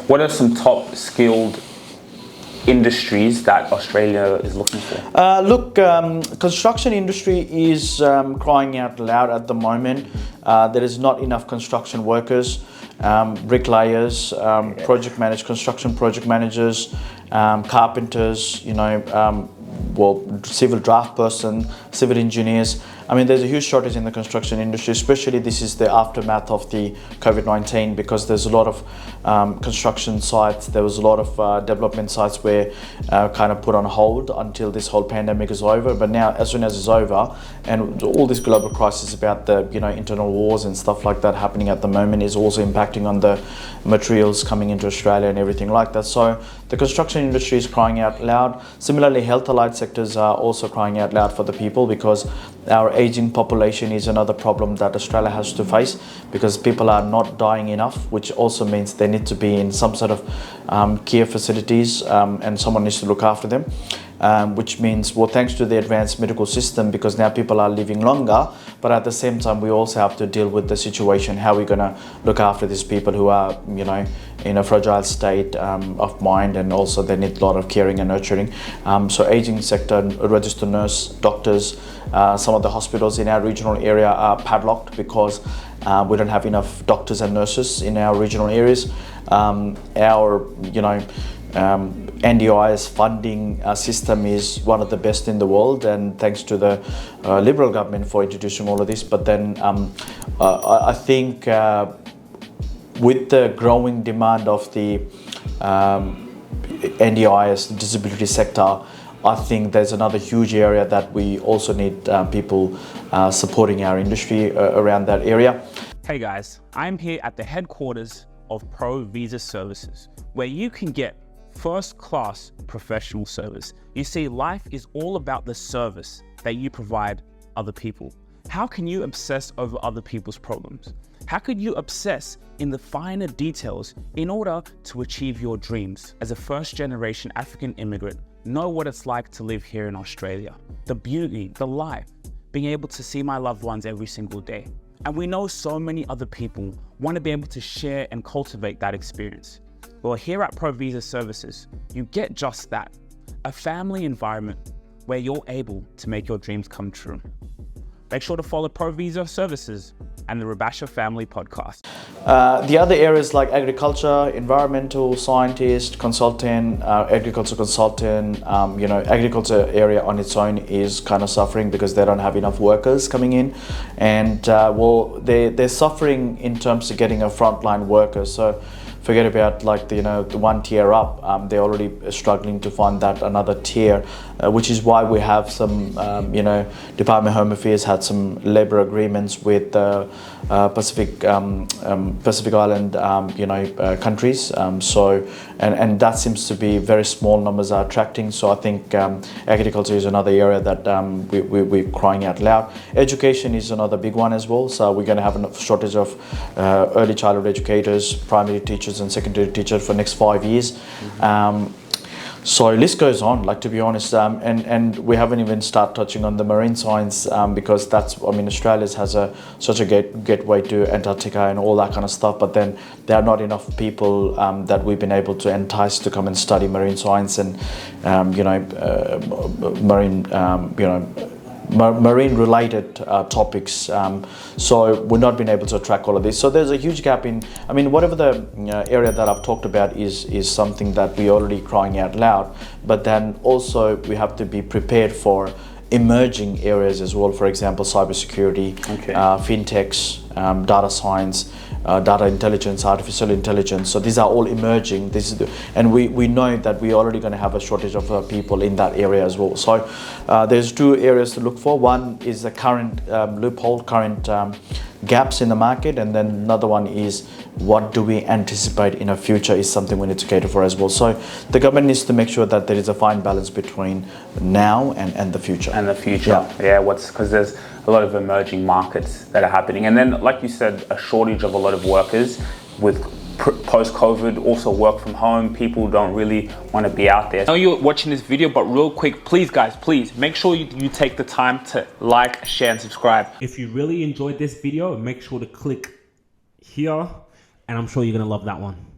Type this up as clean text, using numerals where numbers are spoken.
What are some top skilled industries that Australia is looking for? Construction industry is crying out loud at the moment. There is not enough construction workers, bricklayers, construction project managers, carpenters, civil draft person, civil engineers. I mean, there's a huge shortage in the construction industry, especially this is the aftermath of the COVID-19, because there's a lot of construction sites, there was a lot of development sites where kind of put on hold until this whole pandemic is over. But now, as soon as it's over, and all this global crisis about the internal wars and stuff like that happening at the moment is also impacting on the materials coming into Australia and everything like that. So the construction industry is crying out loud. Similarly, health allied sectors are also crying out loud for the people, because our aging population is another problem that Australia has to face, because people are not dying enough, which also means they need to be in some sort of care facilities, and someone needs to look after them. Which means, well, thanks to the advanced medical system, because now people are living longer, but at the same time we also have to deal with the situation, how we're going to look after these people who are in a fragile state of mind, and also they need a lot of caring and nurturing. So aging sector, registered nurse, doctors, some of the hospitals in our regional area are padlocked because we don't have enough doctors and nurses in our regional areas. NDIS funding system is one of the best in the world, and thanks to the Liberal government for introducing all of this. But then I think with the growing demand of the NDIS disability sector, I think there's another huge area that we also need people supporting our industry around that area. Hey guys, I'm here at the headquarters of Pro Visa Services, where you can get first-class professional service. You see, life is all about the service that you provide other people. How can you obsess over other people's problems? How could you obsess in the finer details in order to achieve your dreams? As a first-generation African immigrant, know what it's like to live here in Australia. The beauty, the life, being able to see my loved ones every single day. And we know so many other people want to be able to share and cultivate that experience. Well, here at Pro Visa Services, you get just that, a family environment where you're able to make your dreams come true. Make sure to follow Pro Visa Services and the Rubasha Family Podcast. The other areas like agriculture, environmental scientist, consultant, agriculture consultant, agriculture area on its own is kind of suffering because they don't have enough workers coming in, and they're suffering in terms of getting a frontline worker. So forget about the one tier up. They're already struggling to find that another tier, which is why we have some, Department of Home Affairs had some labour agreements with Pacific Island, countries. And that seems to be very small numbers are attracting. So I think agriculture is another area that we're crying out loud. Education is another big one as well. So we're going to have a shortage of early childhood educators, primary teachers and secondary teachers for the next 5 years. So list goes on, to be honest, and we haven't even started touching on the marine science, because Australia has such a gateway to Antarctica and all that kind of stuff, but then there are not enough people that we've been able to entice to come and study marine science and marine related topics, so we've not been able to attract all of this. So there's a huge gap in, whatever the area that I've talked about is something that we're already crying out loud, but then also we have to be prepared for emerging areas as well. For example, cybersecurity, fintechs, data science, data intelligence, artificial intelligence. So these are all emerging. And we know that we're already going to have a shortage of people in that area as well. So there's two areas to look for. One is the current loophole, current gaps in the market, and then another one is what do we anticipate in the future is something we need to cater for as well. So the government needs to make sure that there is a fine balance between now and the future. And the future, because there's a lot of emerging markets that are happening. And then, like you said, a shortage of a lot of workers with post-COVID, also work from home. People don't really want to be out there. I know you're watching this video, but real quick, please guys, make sure you take the time to like, share and subscribe. If you really enjoyed this video, make sure to click here, and I'm sure you're going to love that one.